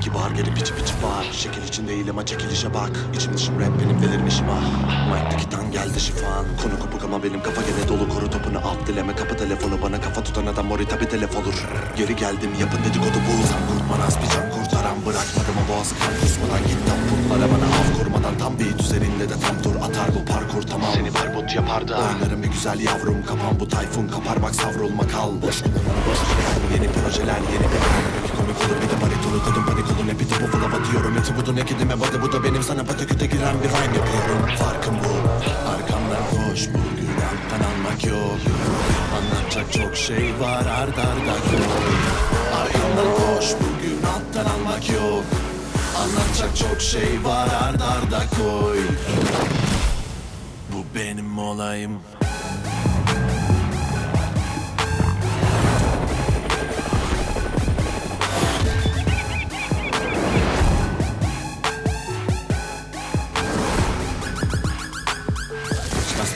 ki bağır gelip içi bağır. Şekil için değil ama çekilişe bak. İçim dışım rap benim delirmişim ah. Mike'daki tan geldi şifan. Konu kopuk ama benim kafa gene dolu. Koru topunu alt dileme kapı telefonu. Bana kafa tutan adam mori tabi telef olur. Geri geldim yapın dedikodu bu. Sen kurtmanas bir can kurtaran. Bırakmadım o boğazı kan kusmadan. Gittim putlara bana av kurmadan. Tam beat üzerinde de tam tur atar bu parkur tamam. Seni barbut yapardı. Oynarım bir güzel yavrum. Kapan bu tayfun kapar bak savrulma kal. Boş kullananı boş çıkardım. Yeni projeler yeni bir belki komik olur bir de baritonu kadın panik olur. Ne biti bu flav atıyorum. Eti budu ne kedime badı bu da benim sana pataküte giren bir rhyme yapıyorum. Farkım bu. Arkamdan koş bugün alttan almak yok. Anlatacak çok şey var arda arda koy. Arkamdan koş bugün alttan almak yok. Anlatacak çok şey var arda arda koy. Bu benim olayım.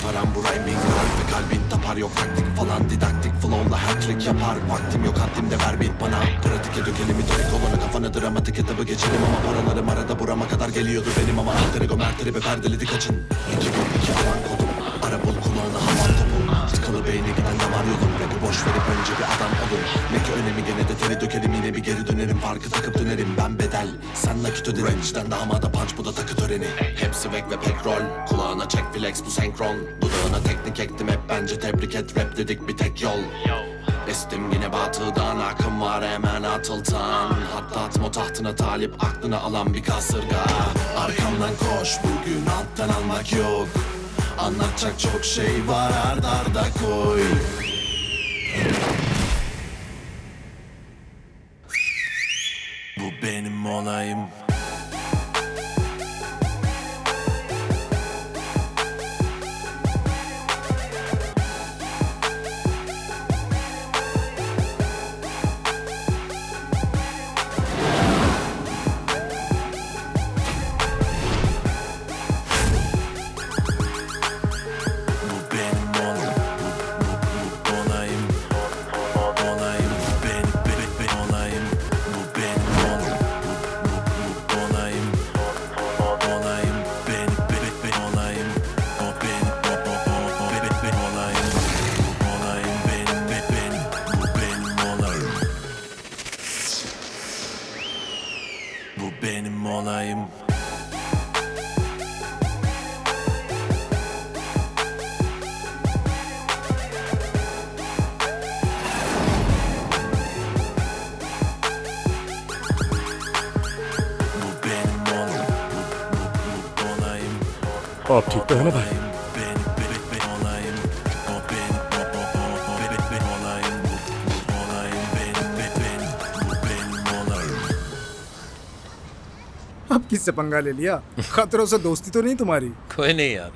Param bu rhyming ve kalbin tapar yok taktik falan didaktik flow'la her trick yapar vaktim yok haddimde ver beat bana pratike dökelim itorik olana kafanı dramatik etabı geçelim ama paralarım arada burama kadar geliyordu benim ama alter ego mertleri ve perdeledi kaçın 2002 alan kodum ara bul kulağına havan topu tıkalı beyne giden damar yolum rap'i boş verip önce bir adam olun ne ki önemi gene de teri dökelim yine bir geri dönerim farkı takıp dönerim ben bedel sen nakit öderim range'den damada punch bu da takı töreni hepsi vek ve pek rol kulağına çek flex bu senkron dudağına teknik ektim hep bence tebrik et rap dedik bir tek yol Estim yine batıdan akım var hemen atıltan Hatta atma tahtına talip aklına alan bir kasırga Arkamdan koş bugün alttan almak yok Anlatacak çok şey var arda arda koy Bu benim olayım benim olayım आप ठीक तो है ना भाई? अब किससे पंगा ले लिया? खतरों से दोस्ती तो नहीं तुम्हारी? कोई नहीं यार,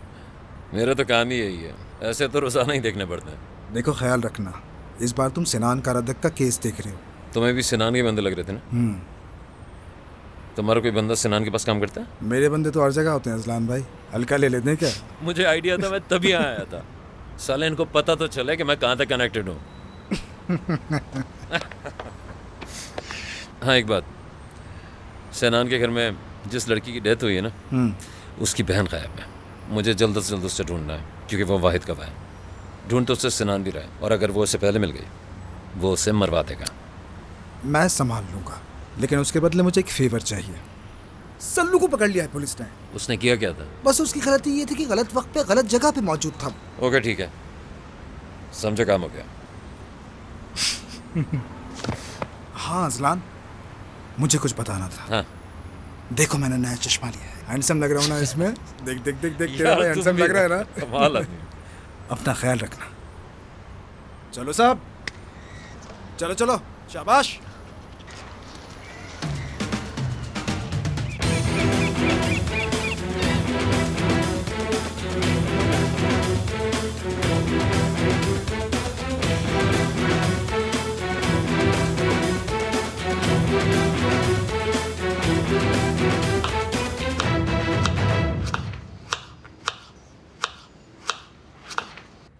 मेरा तो काम ही यही है। ऐसे तो रोजाना ही देखने पड़ते हैं। देखो ख्याल रखना, इस बार तुम सिनान कारादक का केस देख रहे हो। तुम्हें भी सिनान के बंदे लग रहे थे ना? तुम्हारा कोई बंदा सिनान के पास काम करता है? मेरे बंदे तो हर जगह होते हैं अजलान भाई, हल्का ले लेते हैं क्या? मुझे आइडिया था, मैं तभी आया था। साले इनको पता तो चले कि मैं कहाँ तक कनेक्टेड हूँ। हाँ एक बात, सिनान के घर में जिस लड़की की डेथ हुई है ना, उसकी बहन गायब है। मुझे जल्द से जल्द उससे ढूंढना है, क्योंकि वो वाहिद गवाह है। ढूंढ तो उससे सिनान भी रहा है, और अगर वो उससे पहले मिल गई, वो उसे मरवा देगा। मैं संभाल लूंगा, लेकिन उसके बदले मुझे एक फेवर चाहिए। सल्लू को पकड़ लिया है पुलिस ने। उसने किया क्या था? बस उसकी गलती ये थी कि गलत वक्त पे गलत जगह पे मौजूद था। ओके ठीक है, समझो काम हो गया। हाँ अजलान, मुझे कुछ बताना था। हाँ देखो मैंने नया चश्मा लिया है, हैंडसम लग रहा हूँ ना इसमें? देख देख देख देख तेरा भाई हैंडसम लग रहा है ना? कमाल आदमी। अपना ख्याल रखना। चलो साहब, चलो चलो, शाबाश।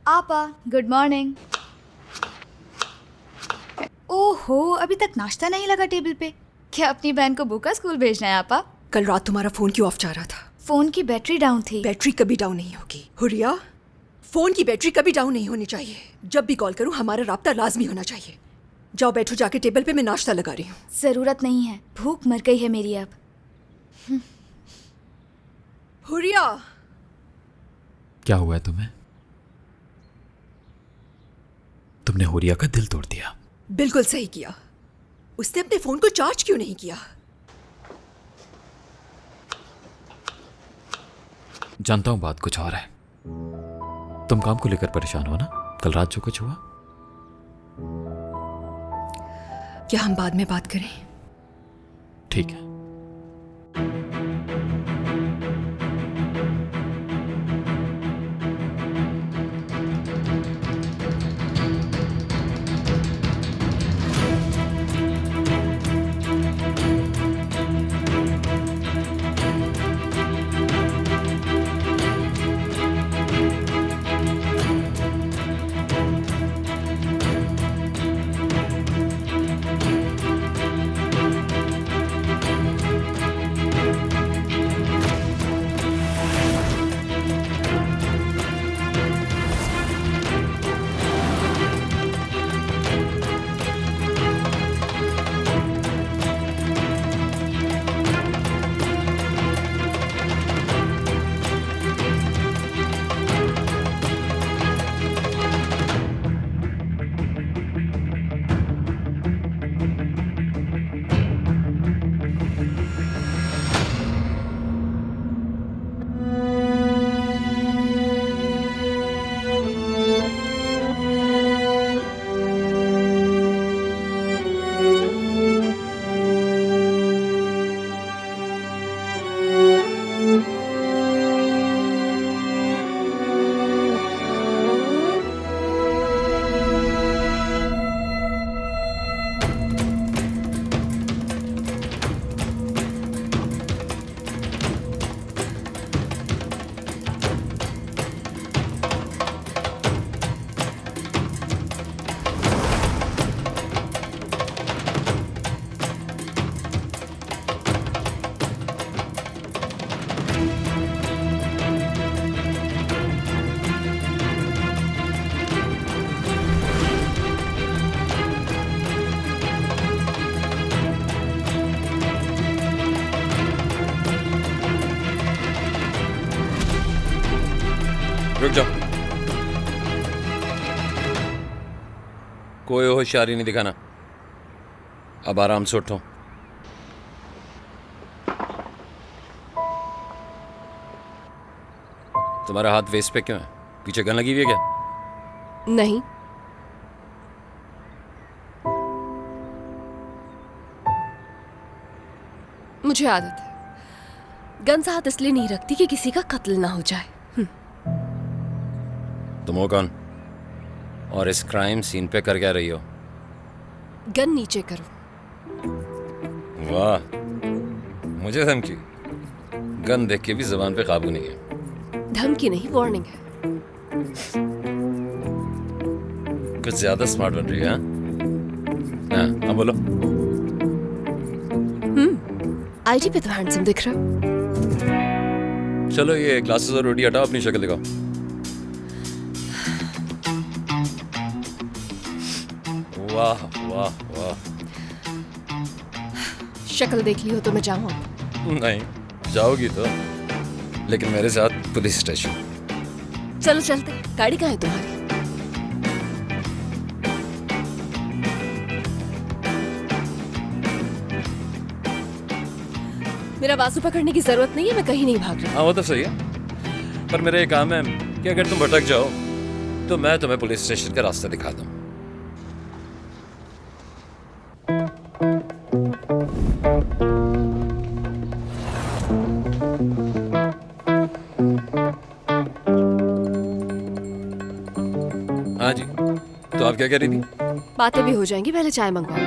आपा, गुड मॉर्निंग। ओहो, अभी तक नाश्ता नहीं लगा टेबल पे। क्या अपनी बहन को बुका स्कूल भेजना है आपा? कल रात तुम्हारा फोन क्यों ऑफ जा रहा था? फोन की बैटरी डाउन थी। बैटरी कभी डाउन नहीं होगी हुरिया। फोन की बैटरी कभी डाउन नहीं होनी चाहिए। जब भी कॉल करूं हमारा राब्ता लाजमी होना चाहिए। जाओ बैठो जाके टेबल पे, मैं नाश्ता लगा रही हूँ। जरूरत नहीं है, भूख मर गई है मेरी अब। हुरिया, क्या हुआ है तुम्हें? तुमने हुरिया का दिल तोड़ दिया। बिल्कुल सही किया। उसने अपने फोन को चार्ज क्यों नहीं किया? जानता हूं बात कुछ और है। तुम काम को लेकर परेशान हो ना? कल रात जो कुछ हुआ। क्या हम बाद में बात करें? ठीक है। रुक जाओ, कोई होशियारी नहीं दिखाना। अब आराम से उठो। तुम्हारा हाथ वेस्ट पे क्यों है? पीछे गन लगी हुई है क्या? नहीं। मुझे आदत है। गन साथ इसलिए नहीं रखती कि किसी का कत्ल ना हो जाए। तुम हो कौन और इस क्राइम सीन पे कर क्या रही हो? गन नीचे करो। वाह, मुझे धमकी? गन देख के भी जबान पे काबू नहीं है। धमकी नहीं, वार्निंग है। कुछ ज्यादा स्मार्ट बन रही है। हाँ, अब बोलो। आईडी पे तो हैंडसम दिख रहा हो। चलो ये ग्लासेस और रोटी हटाओ, अपनी शक्ल दिखाओ। वाह वाह वाह। शक्ल देख ली हो तो मैं जाऊँ? नहीं जाओगी तो, लेकिन मेरे साथ पुलिस स्टेशन। चलो चलते। गाड़ी कहाँ है तुम्हारी? मेरा बाजू पकड़ने की जरूरत नहीं है, मैं कहीं नहीं भाग रहा। हाँ वो तो सही है, पर मेरा ये काम है कि अगर तुम भटक जाओ तो मैं तुम्हें पुलिस स्टेशन का रास्ता दिखा दूं। हाँ जी, तो आप क्या कह रही थी? बातें भी हो जाएंगी, पहले चाय मंगवाओ।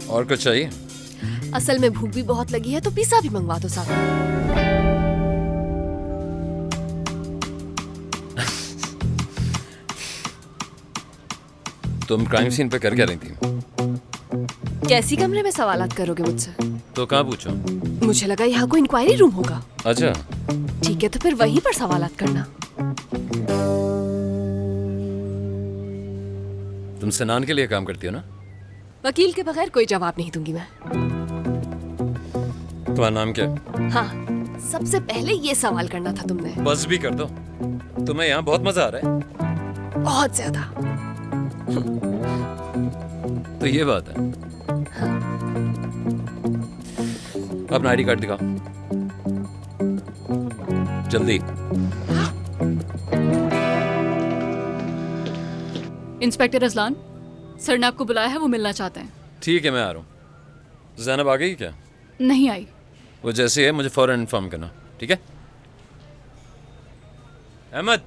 और कुछ चाहिए? असल में भूख भी बहुत लगी है तो पिज्जा भी मंगवा दो साथ में। तुम क्राइम सीन पे कर क्या रही थी? कैसी कमरे में सवालात करोगे मुझसे? तो कहाँ पूछूं? मुझे लगा यहाँ कोई इंक्वायरी रूम होगा। अच्छा, ठीक है, तो फिर वहीं पर सवालात करना। तुम सनान के लिए काम करती हो ना? वकील के बगैर कोई जवाब नहीं दूंगी मैं। तुम्हारा नाम क्या है? हाँ, सबसे पहले ये सवाल करना था तुमने। बस भी कर दो। तुम्हें यहाँ बहुत मजा आ रहा है। बहुत ज्यादा। तो ये बात है। अपना आईडी कार्ड दिखाओ जल्दी। इंस्पेक्टर अजलान, सर ने आपको बुलाया है, वो मिलना चाहते हैं। ठीक है, मैं आ रहा हूँ। ज़ैनब आ गई क्या? नहीं आई। वो जैसे है मुझे फौरन इन्फॉर्म करना, ठीक है? अहमद।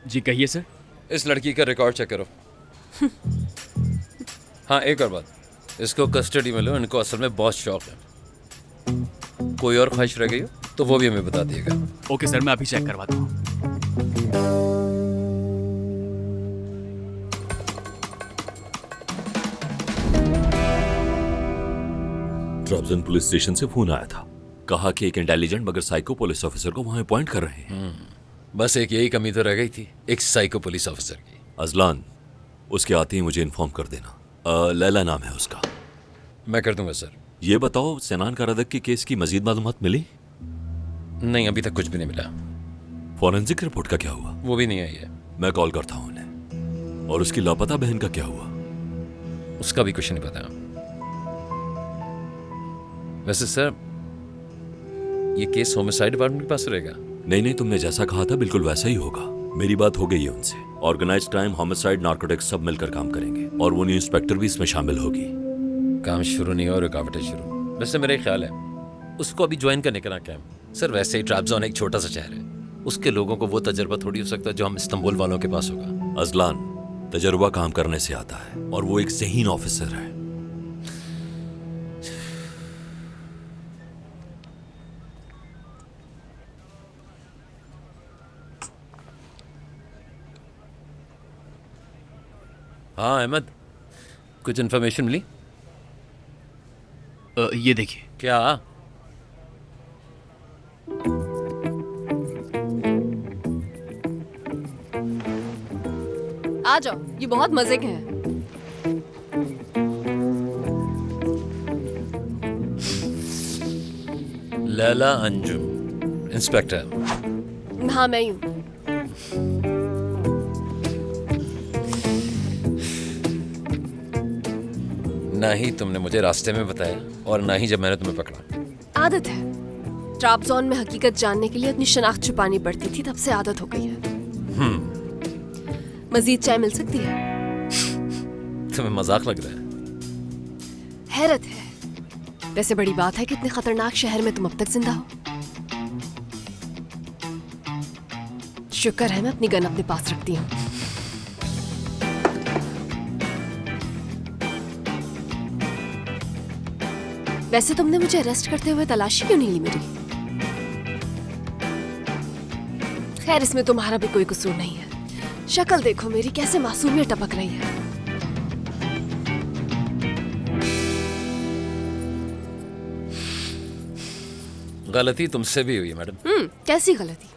जी कहिए सर। इस लड़की का रिकॉर्ड चेक करो। हाँ, एक और बात, इसको कस्टडी में लो। इनको असल में बहुत शौक है। कोई और ख्वाहिश रह गई हो तो वो भी हमें बता दिएगा। ओके सर, मैं अभी चेक करवाता हूँ। ट्राब्जन पुलिस स्टेशन से फोन आया था। कहा कि एक इंटेलिजेंट मगर साइको पुलिस ऑफिसर को वहां अपॉइंट कर रहे हैं। बस एक यही कमी तो रह गई थी, एक साइको पुलिस ऑफिसर की। अजलान, उसके आते ही मुझे इन्फॉर्म कर देना। लैला नाम है उसका। मैं कर दूंगा सर। ये बताओ, सनान कारदक के केस की मजीद मालूमात मिली? नहीं, अभी तक कुछ भी नहीं मिला। फॉरेंसिक रिपोर्ट का क्या हुआ? वो भी नहीं आई है। मैं कॉल करता हूँ उन्हें। और उसकी लापता बहन का क्या हुआ? उसका भी कुछ नहीं पता। वैसे सर, ये केस होमिसाइड डिपार्टमेंट के पास रहेगा? नहीं, तुमने जैसा कहा था बिल्कुल वैसा ही होगा। मेरी बात हो गई है उनसे। ऑर्गेनाइज क्राइम, होमिसाइड, नार्कोटिक्स सब मिलकर काम करेंगे और वो न्यू इंस्पेक्टर भी इसमें शामिल होगी। काम शुरू नहीं हो, रुकावटें शुरू। वैसे मेरा एक ख्याल है उसको अभी ज्वाइन करने का ना क्या है। सर वैसे ही ट्रैबजोन एक छोटा सा शहर है, उसके लोगों को वो तजर्बा थोड़ी हो सकता है जो हम इस्तांबुल वालों के पास होगा। अजलान, तजर्बा काम करने से आता है और वो एक ज़हीन ऑफिसर है। हाँ अहमद, कुछ इन्फॉर्मेशन मिली? ये देखिए। क्या? आ जाओ, ये बहुत मजे के हैं। लैला अंजुम, इंस्पेक्टर। हाँ, मैं ही हूँ। ना ही तुमने मुझे रास्ते में बताया और ना ही जब मैंने तुम्हें पकड़ा। आदत है, ट्राबजोन में हकीकत जानने के लिए अपनी शनाख्त छुपानी पड़ती थी, तब से आदत हो गई है। मजीद चाय मिल सकती है? तुम्हें मजाक लग रहा है? हैरत है, वैसे बड़ी बात है कि इतने खतरनाक शहर में तुम अब तक जिंदा हो। शुक्र है मैं अपनी गन अपने पास रखती हूँ। वैसे तुमने मुझे अरेस्ट करते हुए तलाशी क्यों नहीं ली मेरी? खैर, इसमें तुम्हारा भी कोई कसूर नहीं है। शक्ल देखो मेरी, कैसे मासूमियत टपक रही है। गलती तुमसे भी हुई है मैडम। कैसी गलती?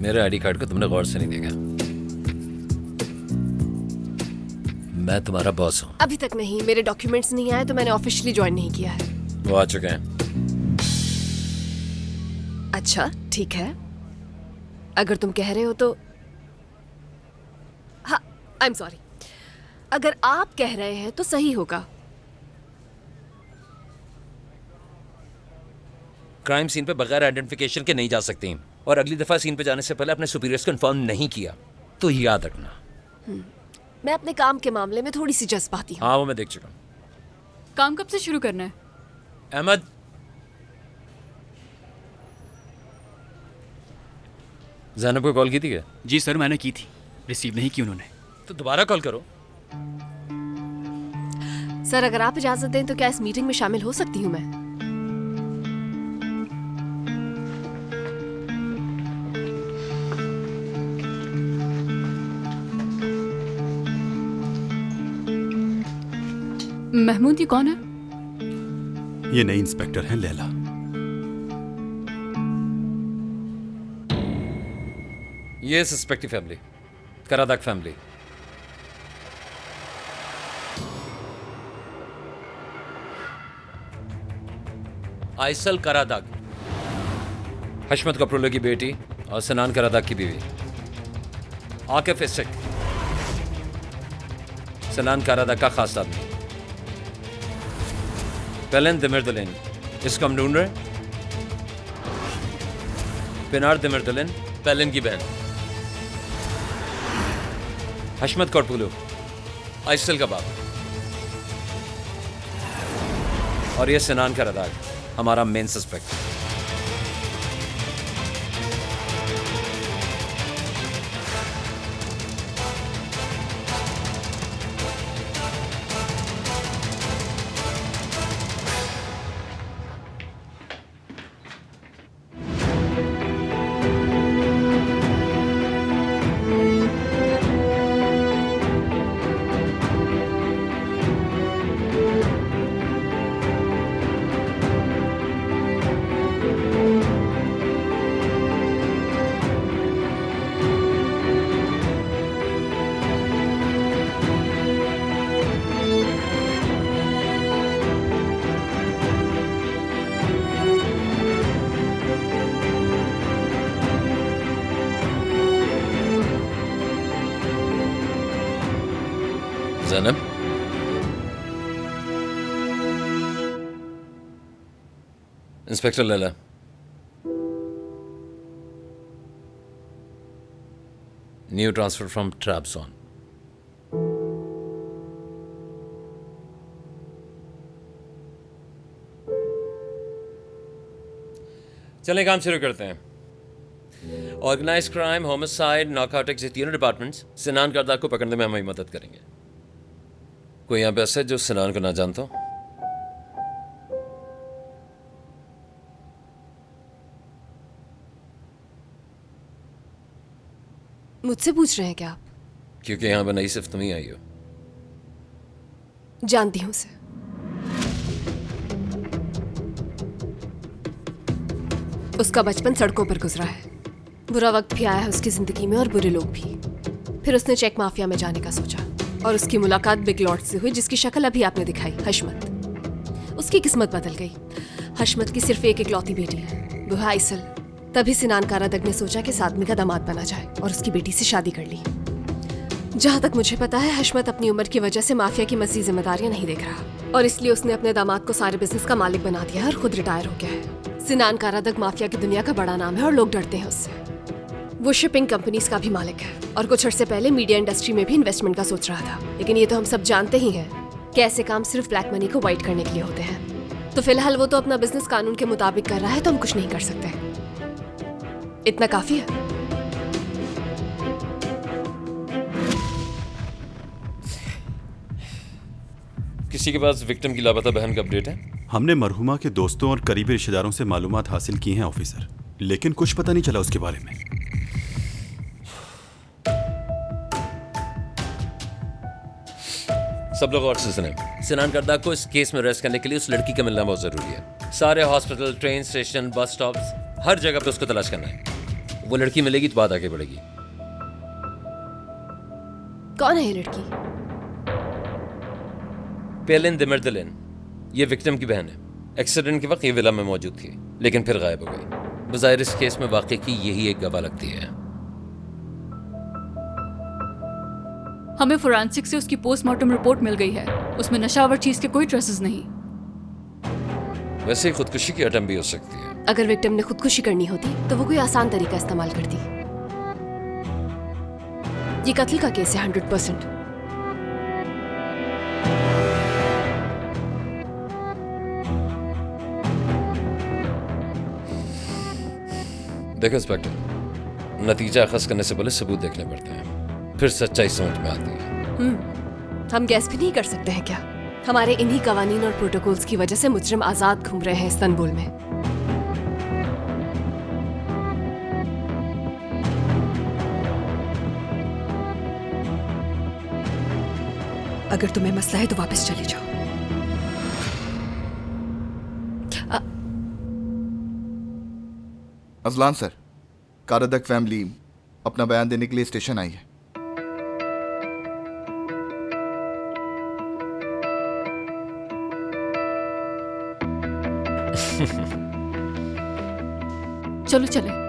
मेरे आईडी कार्ड को तुमने गौर से नहीं देखा। मैं तुम्हारा बॉस हूँ। अभी तक नहीं, मेरे डॉक्यूमेंट्स नहीं आए तो मैंने ऑफिशियली ज्वाइन नहीं किया है। वो आ चुके हैं। अच्छा, ठीक है, अगर तुम कह रहे हो तो। हाँ, आई एम सॉरी। अगर आप कह रहे हैं तो सही होगा। क्राइम सीन पे बगैर आइडेंटिफिकेशन के नहीं जा सकती, और अगली दफा सीन पे जाने से पहले अपने सुपीरियर्स को इन्फॉर्म नहीं किया तो याद रखना। मैं अपने काम के मामले में थोड़ी सी जज्बाती हूँ। हाँ, वो मैं देख चुका हूँ। काम कब से शुरू करना है? अहमद, ज़ैनब को कॉल की थी क्या? जी सर, मैंने की थी, रिसीव नहीं की उन्होंने। तो दोबारा कॉल करो। सर, अगर आप इजाजत दें तो क्या इस मीटिंग में शामिल हो सकती हूँ मैं? महमूद ये कौन है? ये नई इंस्पेक्टर हैं लैला। ये suspect family, Karadag family. Aysel Karadag, Hasmet कपरोलो की बेटी और सनान करादाक की बीवी। आकिफ इसिक, सनान करादाक का खास आदमी। पेलन दिमिरदलिन, इसको हम ढूंढ रहे हैं। पिनार दिमिरदलिन, पेलन की बहन। हशमत कपरोलो, आइसल का बाप। और ये सनान करादाक, हमारा main suspect. Zeynep, inspector Leyla, new transfer from Trabzon. चलें काम शुरू करते हैं। ऑर्गेनाइज क्राइम, होमिसाइड, नार्कोटिक्स, ये तीनों डिपार्टमेंट्स सिनान करदार को पकड़ने में हमारी मदद करेंगे। कोई यहाँ पे ऐसा है जो सिनान को ना जानता हो? मुझसे पूछ रहे हैं क्या आप? क्योंकि यहाँ पे नई सिर्फ तुम ही आई हो। जानती हूँ उसे। उसका बचपन सड़कों पर गुजरा है। बुरा वक्त भी आया है उसकी जिंदगी में और बुरे लोग भी। फिर उसने चेक माफिया में जाने का सोचा और उसकी मुलाकात बिग लॉट से हुई, जिसकी शक्ल अभी आपने दिखाई, हशमत। उसकी किस्मत बदल गई। हशमत की सिर्फ एक इकलौती बेटी है, वो है आइसल। तभी सिनान कारादग ने सोचा कि इस आदमी का दामाद बना जाए और उसकी बेटी से शादी कर ली। जहाँ तक मुझे पता है, हशमत अपनी उम्र की वजह से माफिया की मज़ीद जिम्मेदारियां नहीं देख रहा और इसलिए उसने अपने दामाद को सारे बिजनेस का मालिक बना दिया है और खुद रिटायर हो गया है। सिनान कारादग माफिया की दुनिया का बड़ा नाम है और लोग डरते हैं उससे। वो शिपिंग कंपनीज का भी मालिक है और कुछ अर्से पहले मीडिया इंडस्ट्री में भी इन्वेस्टमेंट का सोच रहा था। लेकिन ये तो हम सब जानते ही हैं कि ऐसे काम सिर्फ ब्लैक मनी को वाइट करने के लिए होते हैं। तो फिलहाल वो तो अपना बिजनेस कानून के मुताबिक कर रहा है, तो हम कुछ नहीं कर सकते। इतना काफी है। किसी के पास विक्टिम की लापता बहन का अपडेट है? हमने मरहुमा के दोस्तों और करीबी रिश्तेदारों से मालूमात हासिल की हैं ऑफिसर, लेकिन कुछ पता नहीं चला उसके बारे में। सब लोग और से सुने। सिनान करदार को इस केस में अरेस्ट करने के लिए उस लड़की का मिलना बहुत जरूरी है। सारे hospital, train station, bus stops, हर जगह पे उसको तलाश करना है। वो लड़की मिलेगी तो बात आगे बढ़ेगी। कौन है ये लड़की? पेलिन दिमिरदलिन, ये विक्टिम की बहन है। एक्सीडेंट के वक्त ये विला में मौजूद थी, लेकिन फिर गायब हो गई। बज़ाहिर इस केस में वाकई की यही एक गवाह लगती है। हमें फोरेंसिक से उसकी पोस्टमार्टम रिपोर्ट मिल गई है। उसमें नशावर चीज के कोई ट्रेसेस नहीं। वैसे ही खुदकुशी की अटेम्प्ट भी हो सकती है। अगर विक्टिम ने खुदकुशी करनी होती तो वो कोई आसान तरीका इस्तेमाल करती। ये कत्ल का केस है 100%। देखो इंस्पेक्टर, नतीजा अखज़ करने से पहले सबूत देखने पड़ते हैं, फिर सच्चाई समझ में आती है। हम गैस भी नहीं कर सकते हैं क्या? हमारे इन्हीं कवानीन और प्रोटोकॉल्स की वजह से मुजरिम आजाद घूम रहे हैं इस्तांबुल में। अगर तुम्हें मसला है तो वापस चले जाओ। अजलान सर, कारदक फैमिली अपना बयान देने के लिए स्टेशन आई है। चलो चले।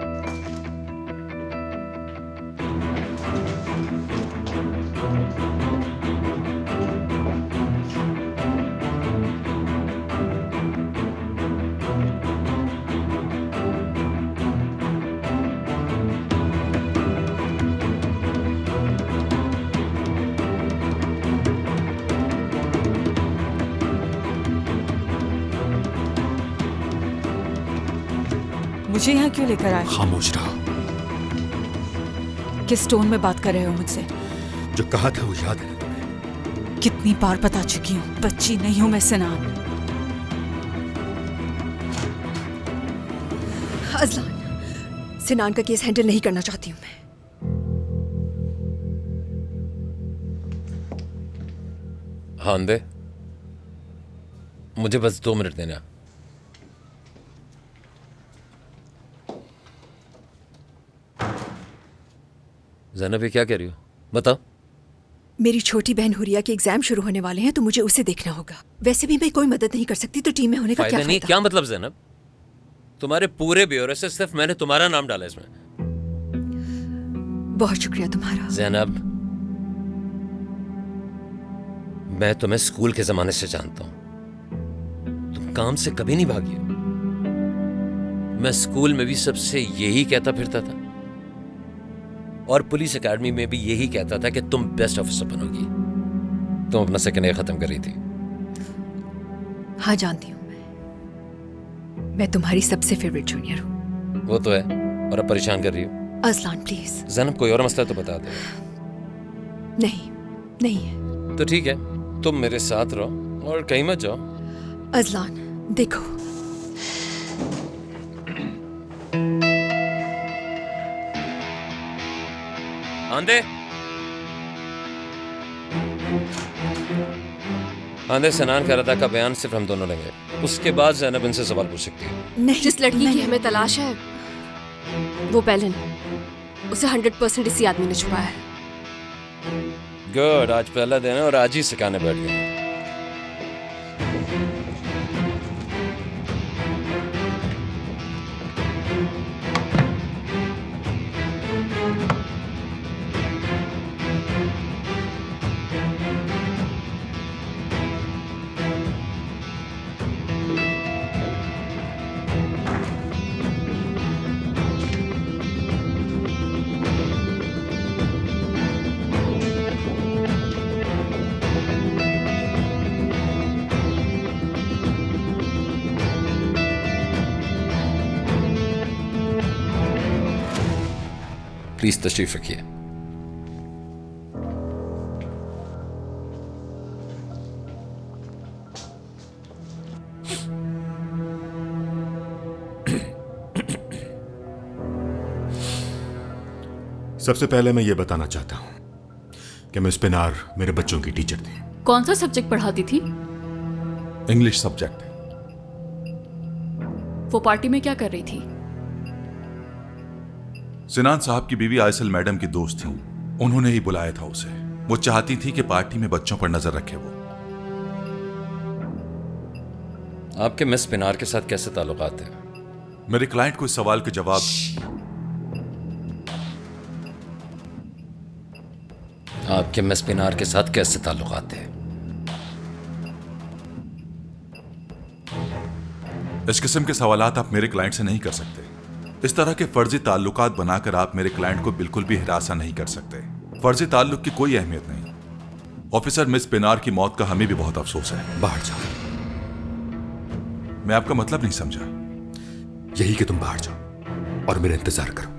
मुझे यहाँ क्यों लेकर आए? खामोश रहो। किस टोन में बात कर रहे हो मुझसे? जो कहा था वो याद है ना तुम्हें? कितनी बार बता चुकी हूँ, बच्ची नहीं हूँ मैं सिनान। अजलान, सिनान का केस हैंडल नहीं करना चाहती हूँ मैं। हाँ दे, मुझे बस 2 मिनट देना। ज़ैनब ये क्या कह रही हो? बताओ। मेरी छोटी बहन हुरिया के एग्जाम शुरू होने वाले हैं तो मुझे उसे देखना होगा। वैसे भी मैं कोई मदद नहीं कर सकती तो टीम में होने का क्या नहीं, फायदा? क्या मतलब ज़ैनब? तुम्हारे पूरे ब्योरे से सिर्फ मैंने तुम्हारा नाम डाला इसमें। बहुत शुक्रिया तुम्हारा। ज़ैनब, मैं तुम्हें स्कूल के जमाने से जानता हूं। तुम काम से कभी नहीं भागी हो। मैं स्कूल में भी सबसे यही कहता फिरता था और पुलिस एकेडमी में भी यही कहता था कि तुम बेस्ट ऑफिसर बनोगी। तुम अपना सेकेंड ईयर खत्म कर रही थी। हाँ जानती हूँ मैं तुम्हारी सबसे फेवरेट जूनियर हूँ। वो तो है, और अब परेशान कर रही हो। Azlan please. ज़ैनब कोई और मसला तो बता दो। नहीं है। तो ठीक है, तुम मेरे साथ रहो और कहीं मत जाओ। अजलान देखो, आंदे आंदे, सनान का रदा का बयान सिर्फ हम दोनों लेंगे। उसके बाद ज़ैनब इनसे सवाल पूछ सकती है। नहीं, जिस लड़की की हमें तलाश है वो पेलिन, उसे 100% इसी आदमी ने छुपाया है। गुड, आज पहला दिन है और आज ही सिखाने बैठ गए। प्लीज तशरीफ रखिए। सबसे पहले मैं ये बताना चाहता हूं कि मिस पिनार मेरे बच्चों की टीचर थी। कौन सा सब्जेक्ट पढ़ाती थी? English subject. वो पार्टी में क्या कर रही थी? सिनान साहब की बीवी आयसल मैडम की दोस्त थी, उन्होंने ही बुलाया था उसे। वो चाहती थी कि पार्टी में बच्चों पर नजर रखे वो। आपके मिस पिनार के साथ कैसे ताल्लुकात हैं? मेरे क्लाइंट को इस सवाल के जवाब आपके मिस पिनार के साथ कैसे ताल्लुकात हैं? इस किस्म के सवालात आप मेरे क्लाइंट से नहीं कर सकते। इस तरह के फर्जी ताल्लुकात बनाकर आप मेरे क्लाइंट को बिल्कुल भी हिरासा नहीं कर सकते। फर्जी ताल्लुक की कोई अहमियत नहीं। ऑफिसर, मिस पिनार की मौत का हमें भी बहुत अफसोस है। बाहर जाओ। मैं आपका मतलब नहीं समझा। यही कि तुम बाहर जाओ और मेरा इंतजार करो।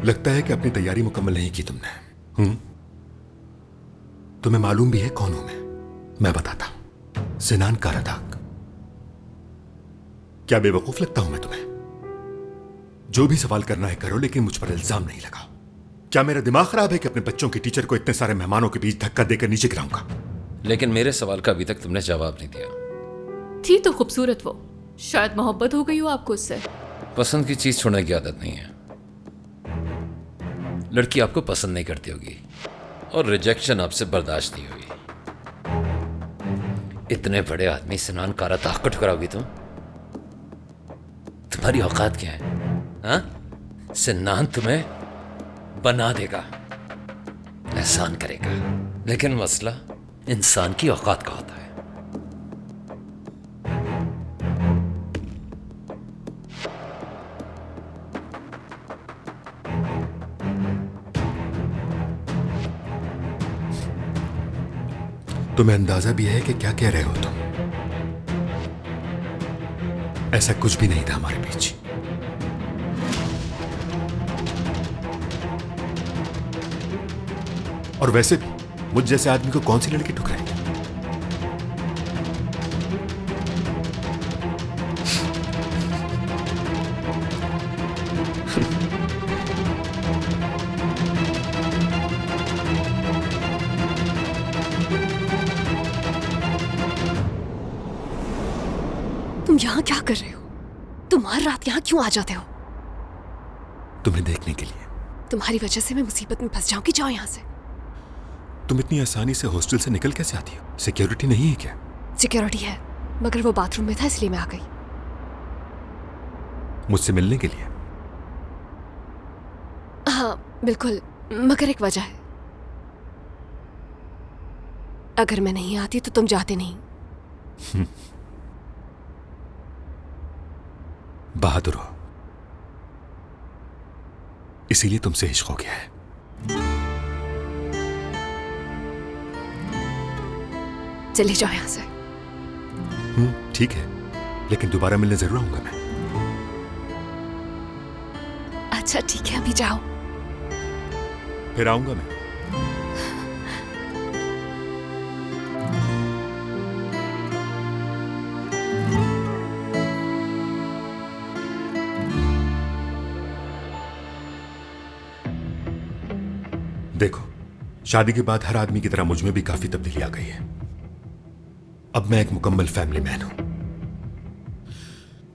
लगता है कि अपनी तैयारी मुकम्मल नहीं की तुमने। तुम्हें मालूम भी है कौन हूं मैं बताता हूं। सिनान कारदाक। क्या बेवकूफ लगता हूं मैं तुम्हें? जो भी सवाल करना है करो, लेकिन मुझ पर इल्जाम नहीं लगाओ। क्या मेरा दिमाग खराब है कि अपने बच्चों की टीचर को इतने सारे मेहमानों के बीच धक्का देकर नीचे गिराऊंगा? लेकिन मेरे सवाल का अभी तक तुमने जवाब नहीं दिया। थी तो खूबसूरत वो, शायद मोहब्बत हो गई हो आपको उससे। पसंद की चीज छोड़ने की आदत नहीं है। लड़की आपको पसंद नहीं करती होगी और रिजेक्शन आपसे बर्दाश्त नहीं होगी। इतने बड़े आदमी सिनान कारा ताक को ठुकराओगी तुम? तुम्हारी औकात क्या है? हाँ, सिनान तुम्हें बना देगा, एहसान करेगा, लेकिन मसला इंसान की औकात का होता है। तुम्हें अंदाजा भी है कि क्या कह रहे हो तुम? ऐसा कुछ भी नहीं था हमारे बीच। और वैसे भी मुझ जैसे आदमी को कौन सी लड़की ठुकराएगी? तुम यहाँ क्या कर रहे हो? तुम हर रात यहाँ क्यों आ जाते हो? तुम्हें देखने के लिए। तुम्हारी वजह से मैं मुसीबत में फंस जाऊंगी। जाओ यहाँ से। तुम इतनी आसानी से हॉस्टल से निकल कैसे आती हो? सिक्योरिटी नहीं है क्या? सिक्योरिटी है, मगर वो बाथरूम में था इसलिए मैं आ गई। मुझसे मिलने के लिए? हाँ बिल्कुल, मगर एक वजह है। अगर मैं नहीं आती तो तुम जाते नहीं। बहादुर हो, इसीलिए तुमसे इश्क हो गया है। चले जाओ यहां से। ठीक है, लेकिन दोबारा मिलने जरूर आऊंगा मैं। अच्छा ठीक है, अभी जाओ। फिर आऊंगा मैं। देखो, शादी के बाद हर आदमी की तरह मुझ में भी काफी तब्दीली आ गई है। अब मैं एक मुकम्मल फैमिली मैन हूं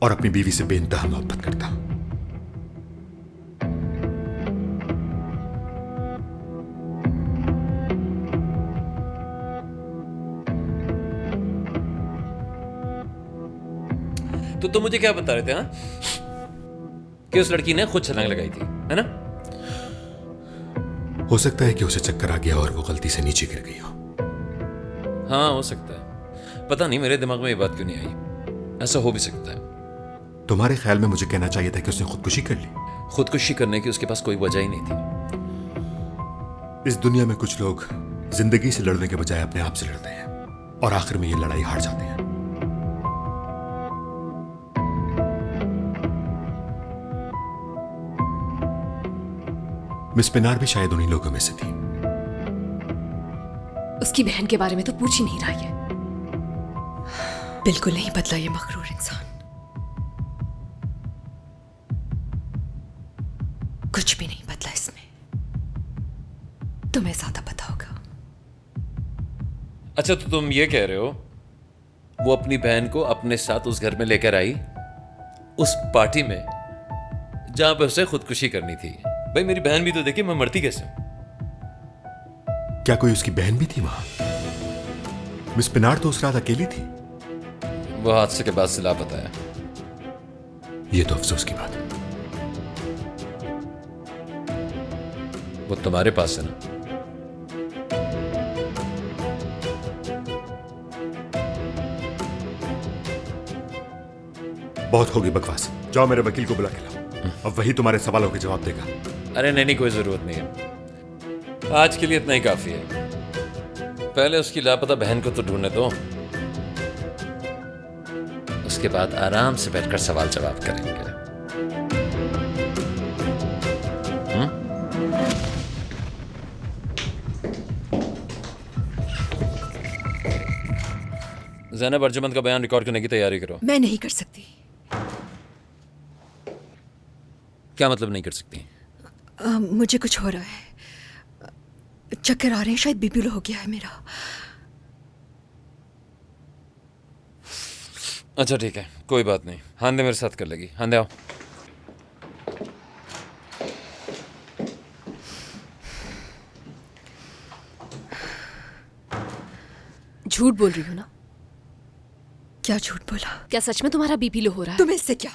और अपनी बीवी से बेइंतहा मोहब्बत करता हूं। तो तुम मुझे क्या बता रहे थे? हाँ, कि उस लड़की ने खुद छलांग लगाई थी, है ना? हो सकता है कि उसे चक्कर आ गया और वो गलती से नीचे गिर गई हो। हाँ हो सकता है, पता नहीं मेरे दिमाग में ये बात क्यों नहीं आई। ऐसा हो भी सकता है। तुम्हारे ख्याल में मुझे कहना चाहिए था कि उसने खुदकुशी कर ली? खुदकुशी करने की उसके पास कोई वजह ही नहीं थी। इस दुनिया में कुछ लोग जिंदगी से लड़ने के बजाय अपने आप से लड़ते हैं और आखिर में ये लड़ाई हार जाते हैं। मिस पिनार भी शायद उन्हीं लोगों में से थी। उसकी बहन के बारे में तो पूछ ही नहीं रहा है। बिल्कुल नहीं बदला ये मगरूर इंसान। कुछ भी नहीं बदला इसमें। तुम्हें ज्यादा पता होगा। अच्छा, तो तुम ये कह रहे हो वो अपनी बहन को अपने साथ उस घर में लेकर आई, उस पार्टी में जहां पे उसे खुदकुशी करनी थी? भाई मेरी बहन भी तो देखी, मैं मरती कैसे हूं? क्या कोई उसकी बहन भी थी वहां? मिस पिनार तो उस रात अकेली थी। वो हादसे के बाद से लापता है। ये तो अफसोस की बात है। वो तुम्हारे पास है ना? बहुत होगी बकवास। जाओ मेरे वकील को बुला के लाओ, अब वही तुम्हारे सवालों के जवाब देगा। अरे नहीं, कोई जरूरत नहीं है। आज के लिए इतना ही काफी है। पहले उसकी लापता बहन को तो ढूंढने दो, उसके बाद आराम से बैठकर सवाल जवाब करेंगे। ज़ैनब, अर्जुमंद का बयान रिकॉर्ड करने की तैयारी करो। मैं नहीं कर सकती। क्या मतलब नहीं कर सकती? मुझे कुछ हो रहा है, चक्कर आ रहे हैं, शायद बीपी लो हो गया है मेरा। अच्छा ठीक है, कोई बात नहीं। हांदे मेरे साथ कर लेगी। हांदे आओ। झूठ बोल रही हो ना? क्या झूठ बोला? क्या सच में तुम्हारा बीपी लो हो रहा है? तुम्हें इससे क्या?